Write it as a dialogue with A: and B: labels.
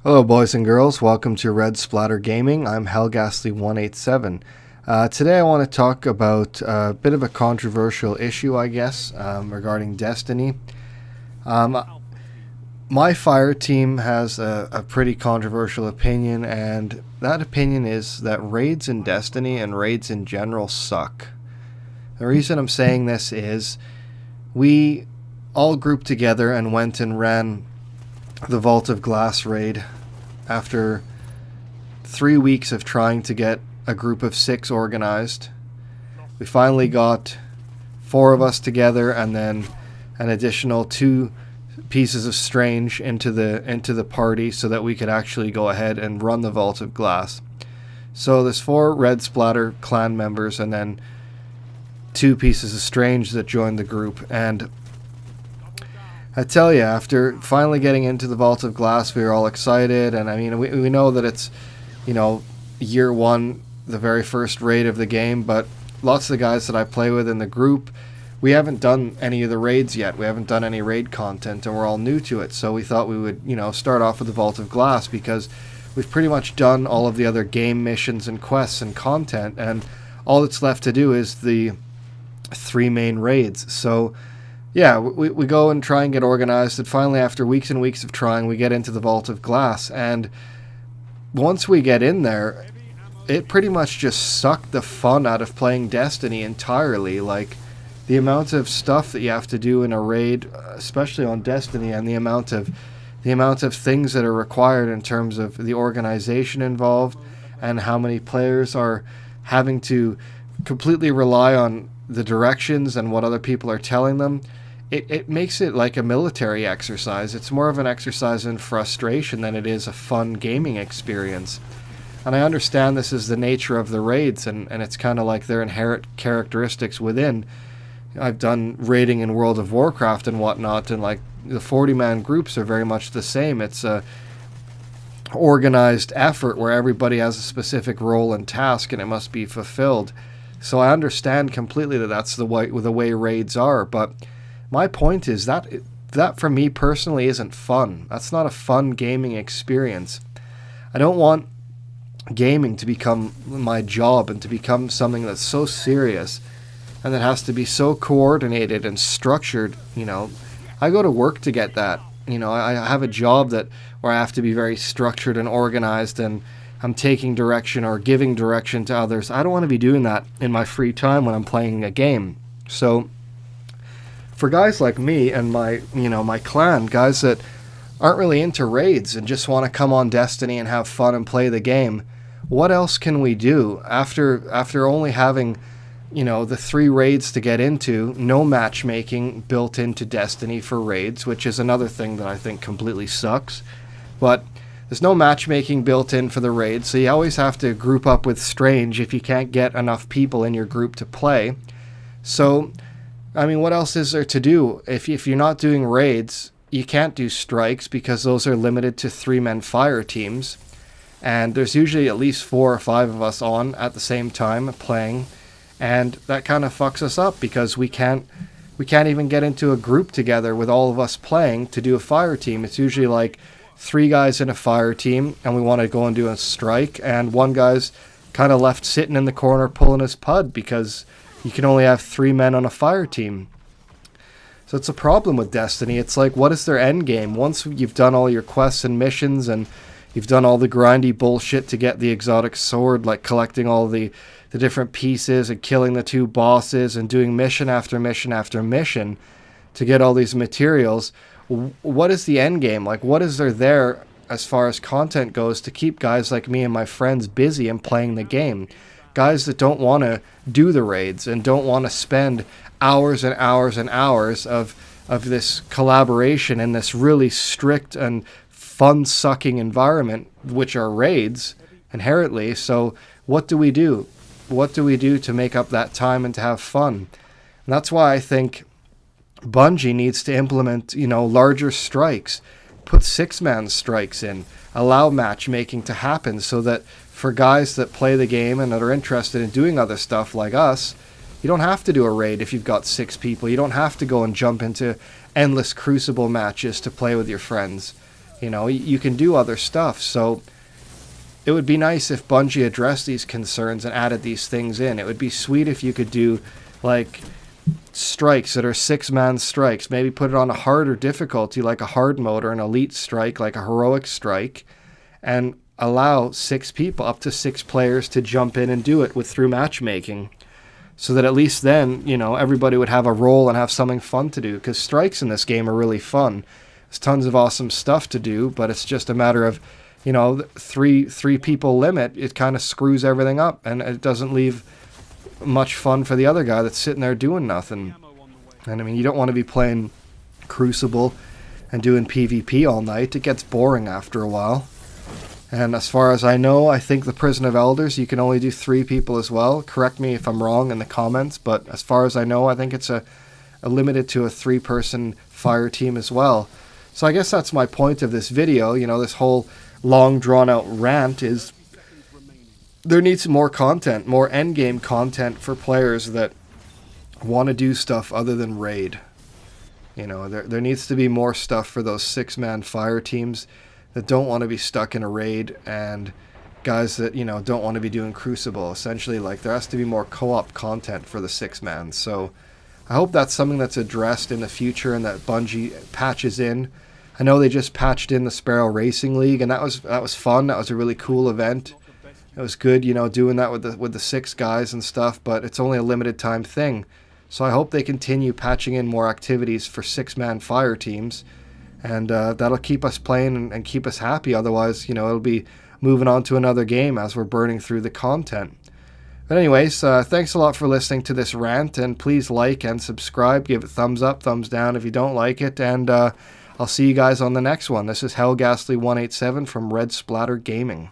A: Hello, boys and girls. Welcome to Red Splatter Gaming. I'm Hellghastly187. Today I want to talk about a bit of a controversial issue, I guess, regarding Destiny. My fire team has a pretty controversial opinion, and that opinion is that raids in Destiny and raids in general suck. The reason I'm saying this is we all grouped together and went and ran the Vault of Glass raid after 3 weeks of trying to get a group of 6 organized. We finally got 4 of us together, and then an additional 2 pieces of strange into the party so that we could actually go ahead and run the Vault of Glass. So there's 4 Red Splatter clan members and then 2 pieces of strange that joined the group. And I tell you, after finally getting into the Vault of Glass, we were all excited. And I mean, we know that it's, year 1, the very first raid of the game, but lots of the guys that I play with in the group, we haven't done any of the raids yet. We haven't done any raid content, and we're all new to it. So we thought we would, start off with the Vault of Glass because we've pretty much done all of the other game missions and quests and content, and all that's left to do is the 3 main raids. So yeah, we go and try and get organized, and finally, after weeks and weeks of trying, we get into the Vault of Glass. And once we get in there, it pretty much just sucked the fun out of playing Destiny entirely. Like, the amount of stuff that you have to do in a raid, especially on Destiny, and the amount of things that are required in terms of the organization involved, and how many players are having to completely rely on the directions and what other people are telling them. It makes it like a military exercise. It's more of an exercise in frustration than it is a fun gaming experience. And I understand this is the nature of the raids, and it's kind of like their inherent characteristics within. I've done raiding in World of Warcraft and whatnot, and like the 40-man groups are very much the same. It's a organized effort where everybody has a specific role and task, and it must be fulfilled. So I understand completely that that's the way raids are, but my point is that for me personally isn't fun. That's not a fun gaming experience. I don't want gaming to become my job and to become something that's so serious and that has to be so coordinated and structured. I go to work to get that. I have a job where I have to be very structured and organized, and I'm taking direction or giving direction to others. I don't want to be doing that in my free time when I'm playing a game. So for guys like me and my clan, guys that aren't really into raids and just want to come on Destiny and have fun and play the game, what else can we do after only having the 3 raids to get into? No matchmaking built into Destiny for raids, which is another thing that I think completely sucks. But there's no matchmaking built in for the raids, so you always have to group up with strange if you can't get enough people in your group to play. So, I mean, what else is there to do? If you're not doing raids, you can't do strikes because those are limited to 3-man fire teams. And there's usually at least 4 or 5 of us on at the same time playing. And that kind of fucks us up because we can't even get into a group together with all of us playing to do a fire team. It's usually like 3 guys in a fire team, and we want to go and do a strike, and 1 guy's kind of left sitting in the corner pulling his pud because you can only have 3 men on a fire team. So it's a problem with Destiny. It's like, what is their end game? Once you've done all your quests and missions and you've done all the grindy bullshit to get the exotic sword, like collecting all the different pieces and killing the 2 bosses and doing mission after mission after mission to get all these materials, what is the end game? Like, what is there as far as content goes to keep guys like me and my friends busy and playing the game? Guys that don't want to do the raids and don't want to spend hours and hours and hours of this collaboration in this really strict and fun-sucking environment, which are raids inherently. So what do we do? What do we do to make up that time and to have fun? And that's why I think Bungie needs to implement, larger strikes, put 6-man strikes in, allow matchmaking to happen so that for guys that play the game and that are interested in doing other stuff like us, you don't have to do a raid if you've got 6 people. You don't have to go and jump into endless Crucible matches to play with your friends. You know, you can do other stuff. So it would be nice if Bungie addressed these concerns and added these things in. It would be sweet if you could do, like, strikes that are 6-man strikes. Maybe put it on a harder difficulty, like a hard mode, or an elite strike, like a heroic strike, and allow 6 people, up to 6 players, to jump in and do it through matchmaking. So that at least then, you know, everybody would have a role and have something fun to do. Because strikes in this game are really fun. There's tons of awesome stuff to do, but it's just a matter of, you know, three people limit. It kind of screws everything up, and it doesn't leave much fun for the other guy that's sitting there doing nothing. And I mean, you don't want to be playing Crucible and doing PvP all night. It gets boring after a while. And as far as I know, I think the Prison of Elders, you can only do 3 people as well. Correct me if I'm wrong in the comments, but as far as I know, I think it's a limited to a 3-person fire team as well. So I guess that's my point of this video. You know, this whole long drawn out rant is there needs more content, more endgame content for players that want to do stuff other than raid. You know, there needs to be more stuff for those 6-man fire teams that don't want to be stuck in a raid, and guys that, you know, don't want to be doing Crucible. Essentially, like, there has to be more co-op content for the 6-man. So I hope that's something that's addressed in the future and that Bungie patches in. I know they just patched in the Sparrow Racing League, and that was fun. That was a really cool event. It was good, you know, doing that with the 6 guys and stuff, but it's only a limited time thing. So I hope they continue patching in more activities for 6-man fire teams, and that'll keep us playing and keep us happy. Otherwise, you know, it'll be moving on to another game as we're burning through the content. But anyways, thanks a lot for listening to this rant, and please like and subscribe. Give it thumbs up, thumbs down if you don't like it, and I'll see you guys on the next one. This is Hellghastly187 from Red Splatter Gaming.